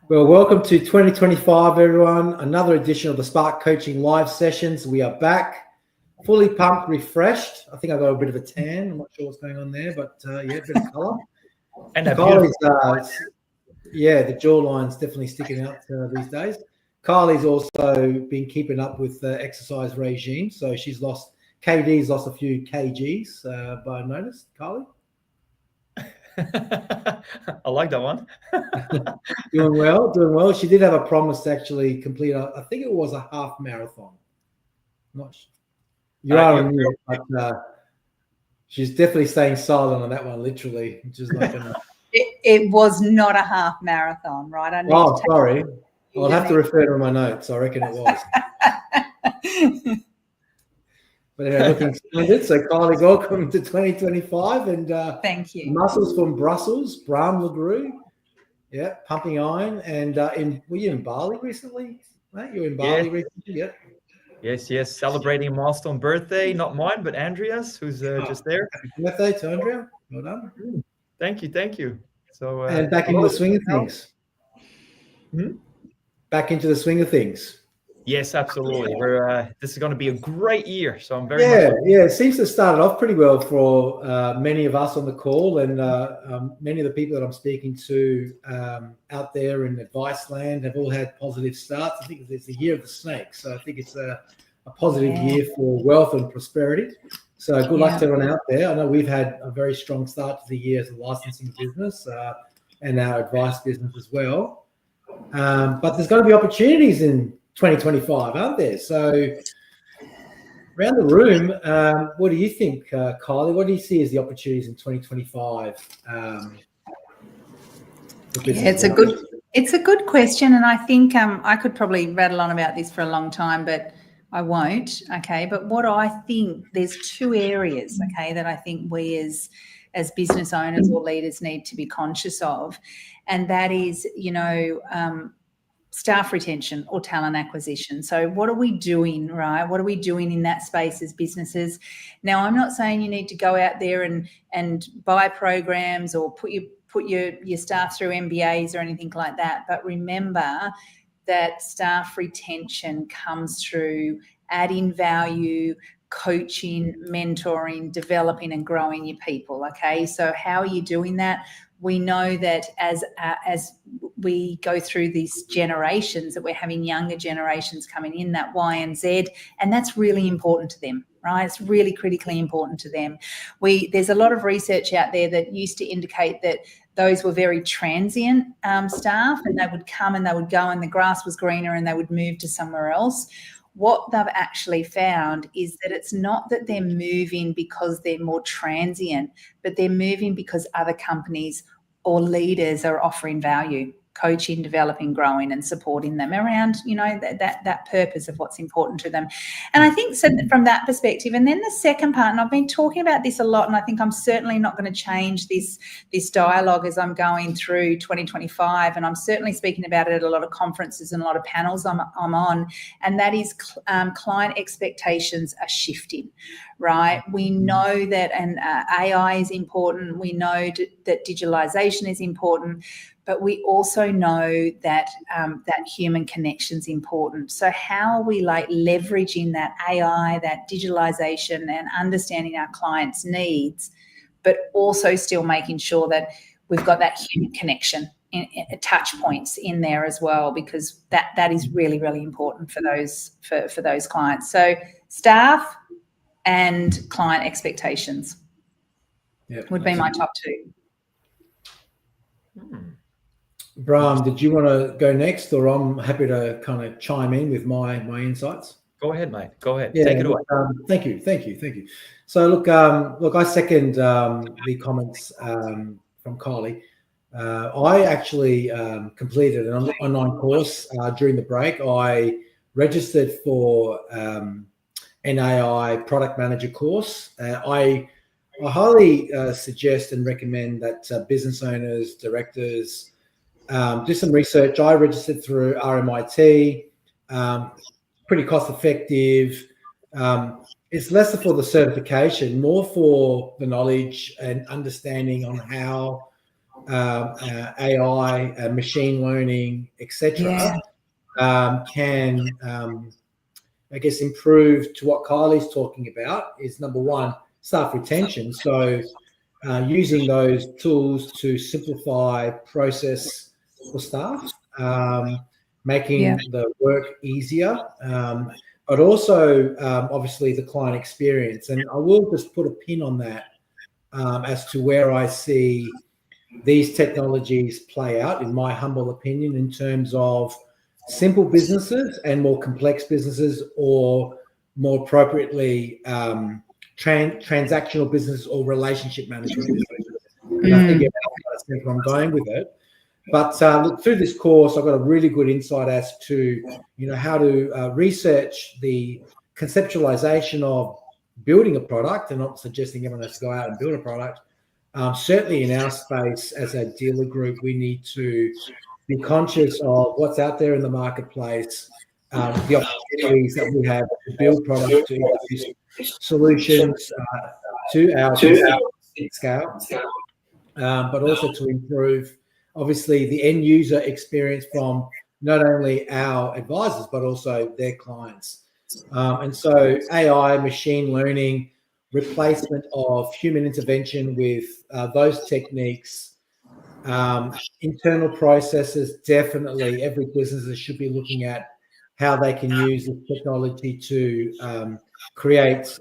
Well, welcome to 2025, everyone. Another edition of the Spark Coaching Live Sessions. We are back, fully pumped, refreshed. I think I got a bit of a tan. I'm not sure what's going on there, but yeah, a bit of colour. And the jawline's definitely sticking out these days. Kylie's also been keeping up with the exercise regime, so she's KD's lost a few kgs by notice. Kylie? I like that one. Doing well. She did have a promise to actually complete, I think it was a half marathon. Not sure. You are on mute, but she's definitely staying silent on that one, literally. Which is like it was not a half marathon, right? Sorry. I'll have to refer to my notes. I reckon it was. But anyway, looking splendid. So, Kylie, welcome to 2025. And thank you. Muscles from Brussels, Bram Legrue. Yeah, pumping iron. And were you in Bali recently, mate? You were in Bali recently? Yep. Yes. Celebrating a milestone birthday, not mine, but Andrea's, who's just there. Happy birthday to Andrea. Well done. Thank you. So and back into the swing of things. Back into the swing of things. Yes, absolutely. This is going to be a great year, so I'm very it seems to have started off pretty well for many of us on the call, and many of the people that I'm speaking to out there in advice land have all had positive starts. I think it's the year of the snake, so I think it's a positive year for wealth and prosperity. So good luck to everyone out there. I know we've had a very strong start to the year as a licensing business and our advice business as well. But there's going to be opportunities in 2025, aren't there? So around the room, what do you think, Kylie? What do you see as the opportunities in 2025? It's a good question, and I think I could probably rattle on about this for a long time, but I won't. Okay, but what I think, there's two areas, okay, that I think we as business owners or leaders need to be conscious of, and that is, staff retention or talent acquisition. So what are we doing, right? What are we doing in that space as businesses? Now, I'm not saying you need to go out there and buy programs or put your staff through MBAs or anything like that. But remember that staff retention comes through adding value, coaching, mentoring, developing and growing your people, okay? So how are you doing that? We know that as we go through these generations, that we're having younger generations coming in, that Y and Z, and that's really important to them, right? It's really critically important to them. There's a lot of research out there that used to indicate that those were very transient staff, and they would come and they would go and the grass was greener and they would move to somewhere else. What they've actually found is that it's not that they're moving because they're more transient, but they're moving because other companies or leaders are offering value, coaching, developing, growing and supporting them around, that purpose of what's important to them. And I think so from that perspective. And then the second part, and I've been talking about this a lot, and I think I'm certainly not going to change this dialogue as I'm going through 2025. And I'm certainly speaking about it at a lot of conferences and a lot of panels I'm on. And that is client expectations are shifting, right? We know that AI is important. We know that digitalization is important. But we also know that that human connection is important. So how are we leveraging that AI, that digitalization and understanding our clients' needs, but also still making sure that we've got that human connection, touch points in there as well, because that is really, really important for those clients. So staff and client expectations would be my top two. Bram, did you want to go next, or I'm happy to kind of chime in with my insights? Go ahead, mate. Go ahead. Take it away. Thank you. So look, I second the comments from Kylie. I actually completed an online course during the break. I registered for an AI product manager course. I highly suggest and recommend that business owners, directors, do some research. I registered through RMIT, pretty cost effective. It's less for the certification, more for the knowledge and understanding on how AI, machine learning, etc., can, I guess, improve to what Kylie's talking about is number one, staff retention. So using those tools to simplify process for staff, making the work easier, but also obviously the client experience. And I will just put a pin on that as to where I see these technologies play out, in my humble opinion, in terms of simple businesses and more complex businesses, or more appropriately, transactional business or relationship management business. And I think that's where I'm going with it. But look, through this course, I've got a really good insight as to, how to research the conceptualization of building a product, and not suggesting everyone has to go out and build a product. Certainly in our space as a dealer group, we need to be conscious of what's out there in the marketplace, the opportunities that we have to build products, to introduce solutions to our scale, but also to improve, obviously, the end user experience from not only our advisors, but also their clients. And so AI, machine learning, replacement of human intervention with those techniques, internal processes, definitely every business should be looking at how they can use this technology to create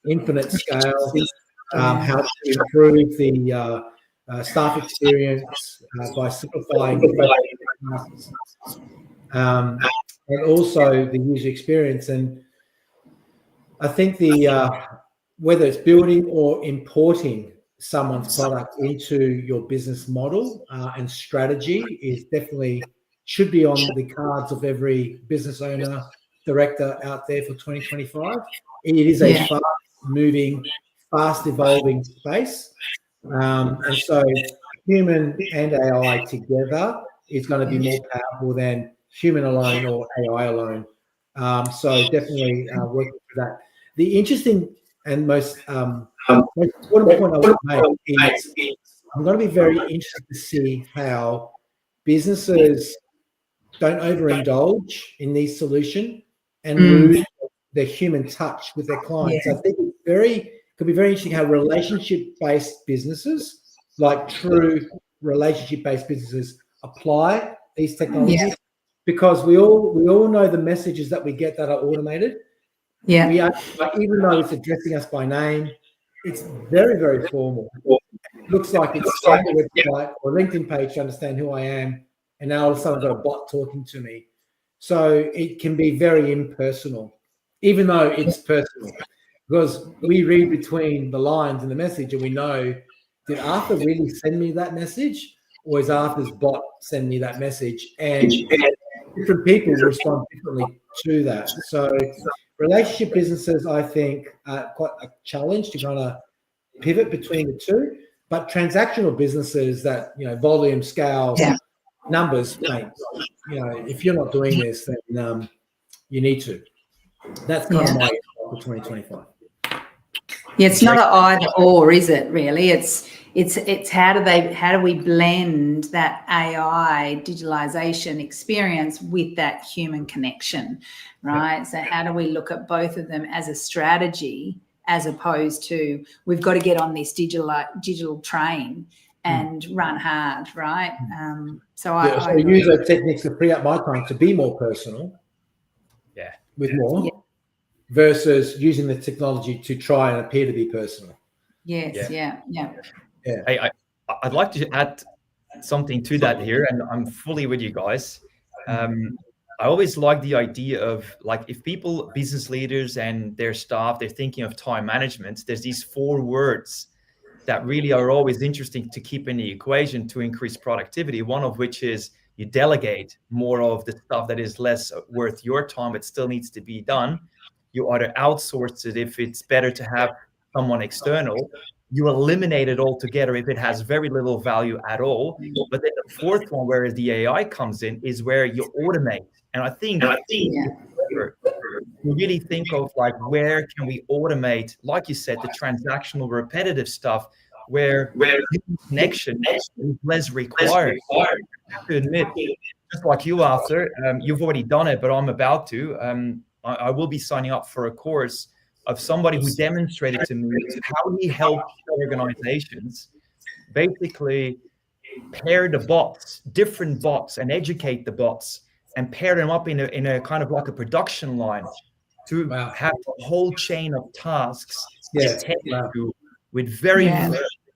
infinite scale, how to improve the staff experience by simplifying tasks, and also the user experience. And I think whether it's building or importing someone's product into your business model and strategy is definitely should be on the cards of every business owner, director out there for 2025. It is a fast-moving, fast-evolving space. And so human and AI together is going to be more powerful than human alone or AI alone. So definitely working for that. The interesting and most important point I would make is I'm going to be very interested to see how businesses don't overindulge in these solutions and lose their human touch with their clients. I think it's could be very interesting how relationship-based businesses, like true relationship-based businesses, apply these technologies, because we all know the messages that we get that are automated. Yeah, even though it's addressing us by name, it's very, very formal. It looks like it's on the website or LinkedIn page to understand who I am, and now all of a sudden I've got a bot talking to me. So it can be very impersonal, even though it's personal, because we read between the lines in the message and we know, did Arthur really send me that message, or is Arthur's bot send me that message? And different people respond differently to that. So relationship businesses, I think, are quite a challenge to kind of pivot between the two. But transactional businesses that, volume, scale, numbers, mate, if you're not doing this, then you need to. That's kind of my for 2025. Yeah, it's not an either or, is it? Really, it's how do we blend that AI digitalization experience with that human connection, right? So how do we look at both of them as a strategy, as opposed to we've got to get on this digital train and run hard, right? So I use those techniques to free up my time to be more personal. Yeah, with more. Versus using the technology to try and appear to be personal. Yes, yeah. I'd like to add something to that here, and I'm fully with you guys. I always like the idea of, like, if people, business leaders and their staff, they're thinking of time management, there's these 4 words that really are always interesting to keep in the equation to increase productivity. One of which is you delegate more of the stuff that is less worth your time, but still needs to be done. You either outsource it if it's better to have someone external. You eliminate it altogether if it has very little value at all. But then the 4th one, where the AI comes in, is where you automate. And I think you really think of, like, where can we automate, like you said, the transactional, repetitive stuff where connection is less required. I have to admit, just like you, Arthur, you've already done it, but I'm about to. I will be signing up for a course of somebody who demonstrated to me how he helped organizations basically pair the bots, different bots, and educate the bots and pair them up in a kind of like a production line to have a whole chain of tasks attended to with very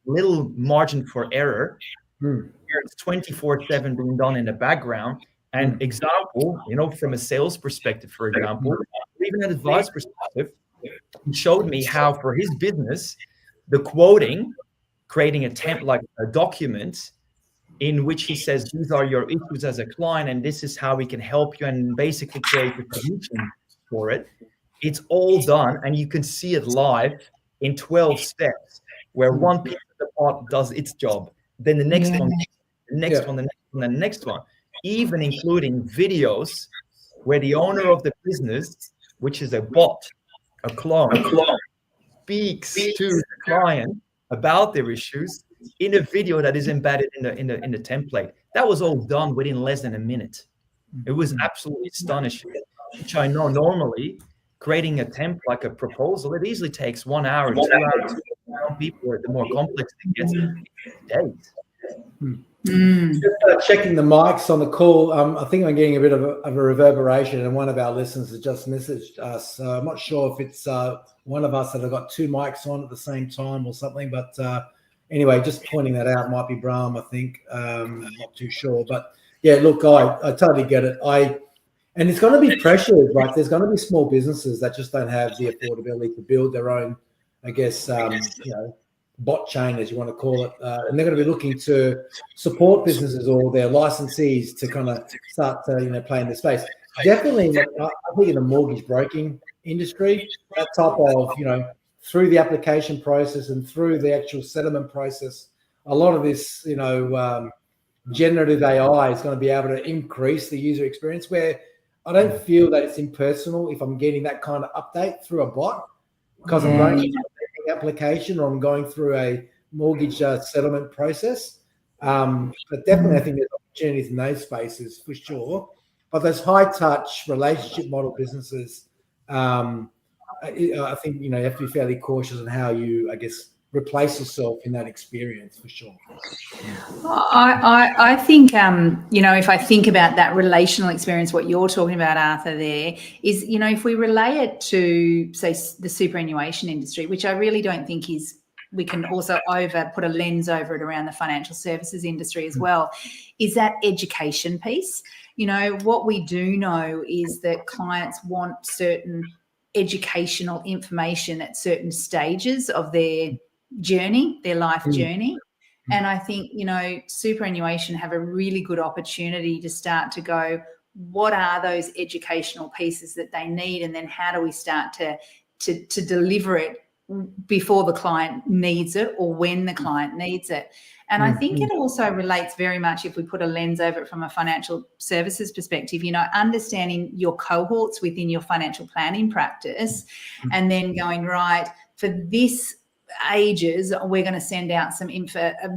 little margin for error. It's 24/7 being done in the background. And example, from a sales perspective, for example, or even an advice perspective, he showed me how for his business, the quoting, creating a document in which he says, these are your issues as a client, and this is how we can help you, and basically create a solution for it. It's all done, and you can see it live in 12 steps, where one piece of the part does its job, then the next one, the next one, the next one, and the next one, even including videos where the owner of the business, which is a bot, a clone, speaks to the client about their issues in a video that is embedded in the template. That was all done within less than a minute. It was absolutely astonishing, which I know normally creating a template, like a proposal, it easily takes 1 hour, 2 hours. Some people, the more complex it gets, days. Just checking the mics on the call. I think I'm getting a bit of a reverberation, and one of our listeners has just messaged us. I'm not sure if it's one of us that have got two mics on at the same time or something, but anyway, just pointing that out. Might be Brahm, I think. I'm not too sure, but yeah, look, I totally get it. And it's going to be pressured, right? There's going to be small businesses that just don't have the affordability to build their own, I guess, bot chain, as you want to call it, and they're going to be looking to support businesses or their licensees to kind of start to play in the space. Definitely, I think in the mortgage broking industry, that type of through the application process and through the actual settlement process, a lot of this generative AI is going to be able to increase the user experience, where I don't feel that it's impersonal if I'm getting that kind of update through a bot, because I'm going through a application or I'm going through a mortgage settlement process. But definitely, I think there's opportunities in those spaces for sure. But those high touch relationship model businesses, I think you have to be fairly cautious on how you, I guess, replace yourself in that experience for sure. I think, if I think about that relational experience, what you're talking about, Arthur, there is, if we relay it to, say, the superannuation industry, which I really don't think we can also put a lens over it around the financial services industry as well, is that education piece. What we do know is that clients want certain educational information at certain stages of their journey, their life journey. And I think, superannuation have a really good opportunity to start to go, what are those educational pieces that they need? And then how do we start to deliver it before the client needs it or when the client needs it? And I think it also relates very much, if we put a lens over it from a financial services perspective, understanding your cohorts within your financial planning practice, and then going, right, for this ages, we're going to send out some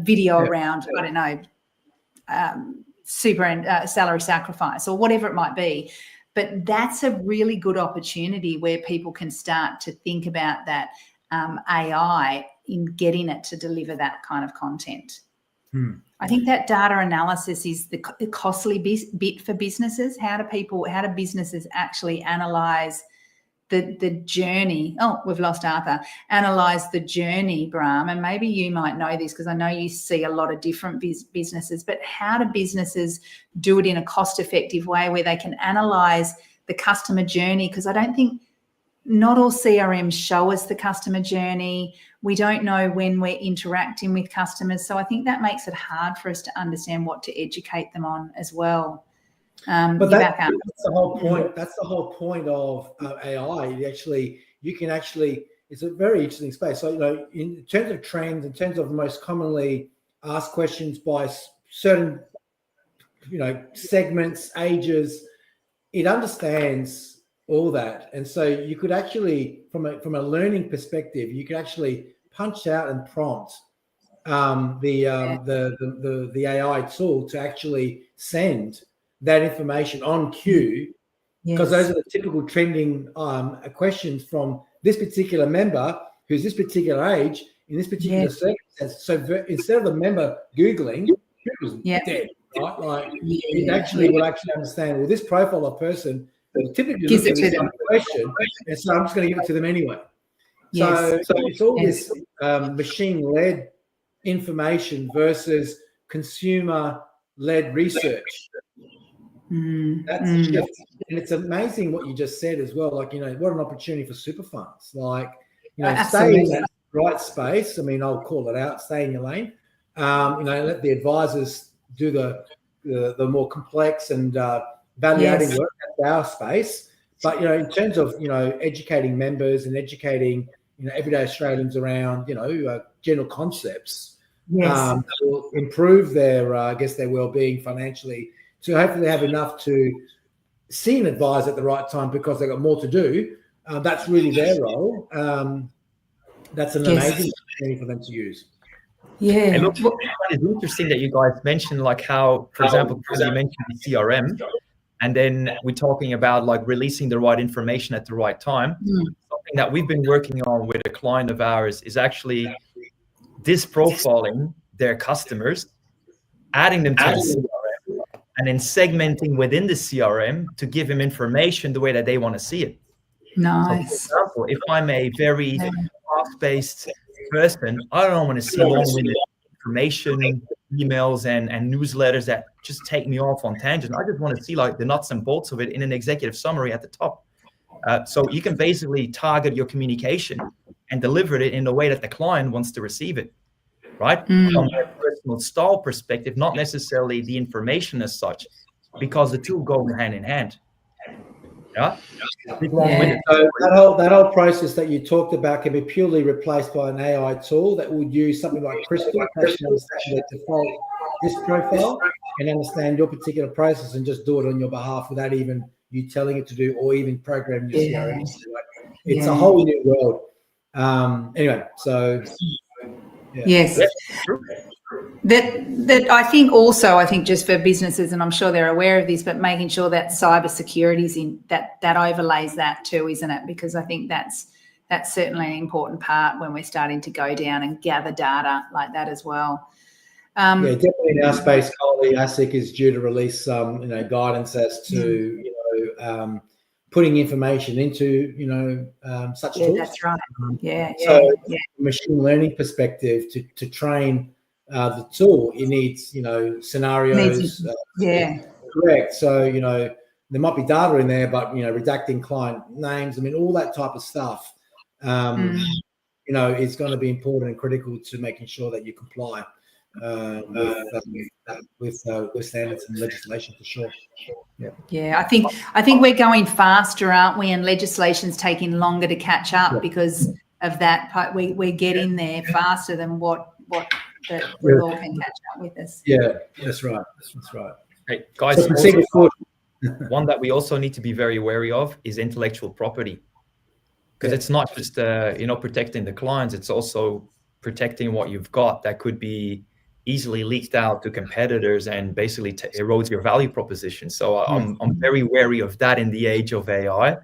video around, I don't know, super and salary sacrifice or whatever it might be. But that's a really good opportunity where people can start to think about that AI in getting it to deliver that kind of content. I think that data analysis is the costly bit for businesses. How do businesses actually analyze the journey? Oh, we've lost Arthur. Analyze the journey, Brahm, and maybe you might know this because I know you see a lot of different businesses, but how do businesses do it in a cost-effective way where they can analyze the customer journey? Because I don't think not all CRMs show us the customer journey. We don't know when we're interacting with customers. So I think that makes it hard for us to understand what to educate them on as well. But that's the whole point. That's the whole point of AI. It's a very interesting space. So, in terms of trends, in terms of most commonly asked questions by certain, segments, ages, it understands all that. And so you could actually, from a learning perspective, you could actually punch out and prompt the AI tool to actually send that information on cue, because those are the typical trending questions from this particular member who's this particular age in this particular circumstance. So instead of the member Googling, Google's dead, right? Like it actually will actually understand, well, this profile of person will typically look at this question, and so I'm just going to give it to them anyway. So it's all this machine-led information versus consumer-led research. That's the shift. And it's amazing what you just said as well. Like, what an opportunity for super funds. Like, stay in that right space. I mean, I'll call it out, stay in your lane. Let the advisors do the more complex and value-adding work. That's our space. But, in terms of, educating members and educating, everyday Australians around, general concepts, that will improve their, their well-being financially, to hopefully have enough to see an advisor at the right time because they've got more to do. That's really their role. That's an amazing opportunity for them to use. Yeah. And look, it's interesting that you guys mentioned like how, for example, you mentioned the CRM, and then we're talking about like releasing the right information at the right time. Something that we've been working on with a client of ours is actually disprofiling their customers, adding them to the CRM, and then segmenting within the CRM to give them information the way that they want to see it. Nice. So for example, if I'm a very fast-paced person, I don't want to see long-winded information, emails, and newsletters that just take me off on tangents. I just want to see like the nuts and bolts of it in an executive summary at the top. So you can basically target your communication and deliver it in a way that the client wants to receive it, right? From a personal style perspective, not necessarily the information as such, because the two go hand in hand. So that whole process that you talked about can be purely replaced by an AI tool that would use something like Crystal to understand the default risk profile and understand your particular process and just do it on your behalf without even you telling it to do, or even programming your CRM. It's a whole new world. Anyway, so yes. That I think just for businesses, and I'm sure they're aware of this, but making sure that cyber security is in that overlays that too, isn't it? Because I think that's certainly an important part when we're starting to go down and gather data like that as well. Definitely in our space, Coley, ASIC is due to release some guidance as to putting information into such tools. That's right. So from a machine learning perspective, to train the tool, it needs scenarios. Correct. So there might be data in there, but redacting client names. I mean, all that type of stuff. Is going to be important and critical to making sure that you comply with standards and legislation for sure. I think we're going faster, aren't we? And legislation's taking longer to catch up because of that. We're getting there faster than what the law can catch up with us. Yeah, that's right. That's right. Hey, guys, one that we also need to be very wary of is intellectual property, because it's not just protecting the clients; it's also protecting what you've got that could be easily leaked out to competitors and basically erodes your value proposition. So I'm very wary of that in the age of AI.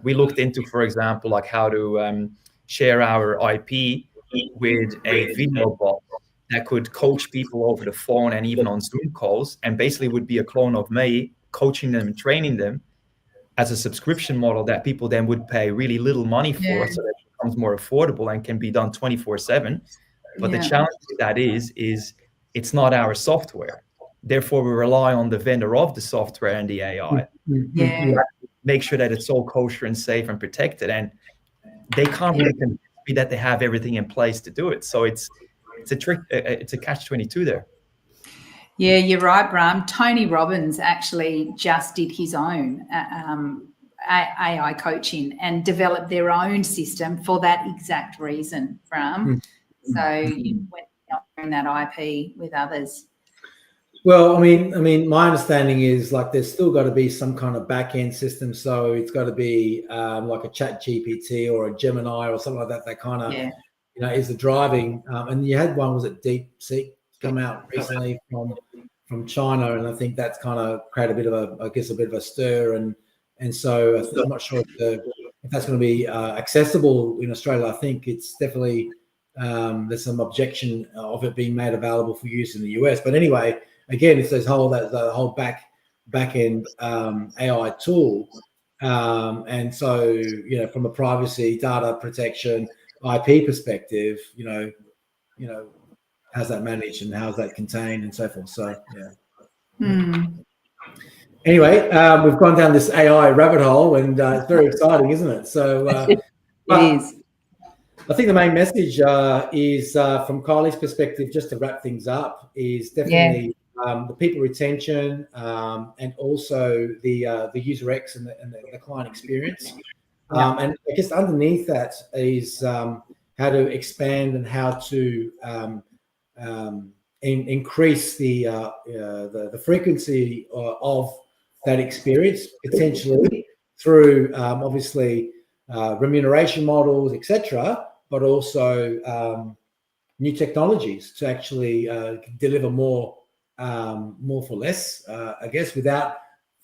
We looked into, for example, like how to share our IP with a video bot that could coach people over the phone and even on Zoom calls, and basically would be a clone of me, coaching them and training them as a subscription model that people then would pay really little money for, so that it becomes more affordable and can be done 24/7. But the challenge with that is it's not our software. Therefore, we rely on the vendor of the software and the AI. Make sure that it's all kosher and safe and protected. And they can't really convince me that they have everything in place to do it. So it's a trick. It's a catch-22 there. Yeah, you're right, Bram. Tony Robbins actually just did his own AI coaching and developed their own system for that exact reason, Bram. So you went sharing that IP with others. Well, I mean, my understanding is like there's still got to be some kind of back-end system. So it's got to be like a Chat GPT or a Gemini or something like that. That kind of is the driving. And you had one, was it DeepSeek, come out recently from China, and I think that's kind of created a bit of a stir, and so I'm not sure if that's going to be accessible in Australia. I think it's definitely there's some objection of it being made available for use in the US. But anyway, again, it's the whole back end AI tool, and so from a privacy, data protection, IP perspective, how's that managed and how's that contained and so forth. So Anyway, we've gone down this AI rabbit hole, and it's very exciting, isn't it? So it is. I think the main message is from Kylie's perspective, just to wrap things up, is definitely the people retention and also the user X and the client experience. And I guess underneath that is how to expand and how to increase the frequency of that experience, potentially through obviously remuneration models, etc., but also new technologies to actually deliver more for less, I guess, without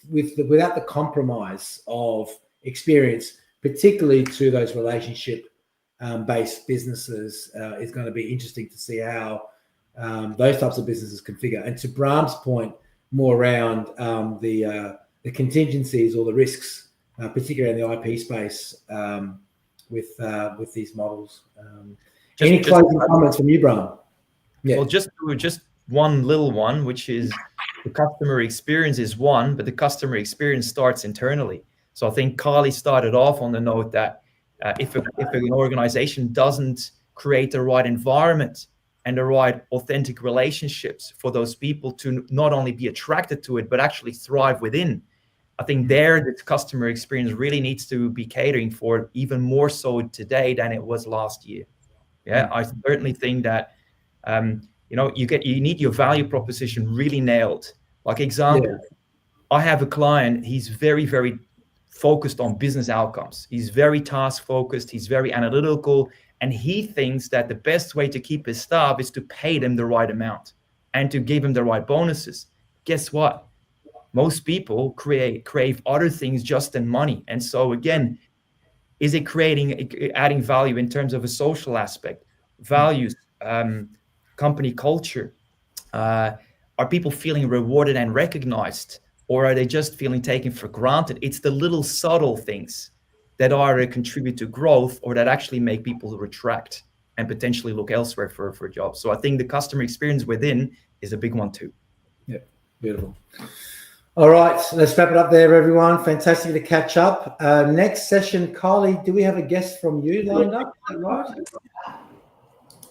the compromise of experience, particularly to those relationship based businesses. Is going to be interesting to see how those types of businesses configure. And to Bram's point, more around the contingencies or the risks, particularly in the IP space, with these models. Any closing comments from you, Bram? Yeah. Well, just one little one, which is the customer experience is one, but the customer experience starts internally. So I think Kylie started off on the note that if an organization doesn't create the right environment and the right authentic relationships for those people to not only be attracted to it, but actually thrive within, I think the customer experience really needs to be catering for even more so today than it was last year. Yeah, I certainly think that, you need your value proposition really nailed. Like example, I have a client, he's very, very focused on business outcomes. He's very task focused, he's very analytical, and he thinks that the best way to keep his staff is to pay them the right amount and to give them the right bonuses. Guess what? Most people crave other things just than money. And so again, is it adding value in terms of a social aspect, values, company culture? Are people feeling rewarded and recognized, or are they just feeling taken for granted? It's the little subtle things that either contribute to growth or that actually make people retract and potentially look elsewhere for jobs. So I think the customer experience within is a big one too. Yeah, beautiful. All right, let's wrap it up there, everyone. Fantastic to catch up. Next session, Kylie, do we have a guest from you lined up? Is that right?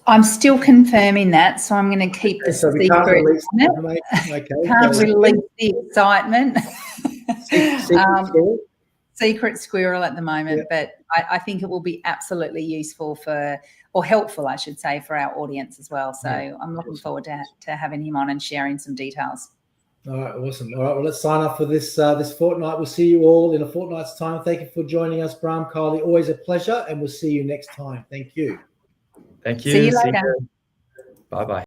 I'm still confirming that, so I'm going to keep the secret. Can't release the excitement. Secret squirrel at the moment, but I think it will be absolutely useful or helpful, I should say, for our audience as well. So I'm looking forward to having him on and sharing some details. All right, awesome. All right, well, let's sign up for this fortnight. We'll see you all in a fortnight's time. Thank you for joining us, Bram, Kylie. Always a pleasure, and we'll see you next time. Thank you. Thank you. See you later. Bye-bye.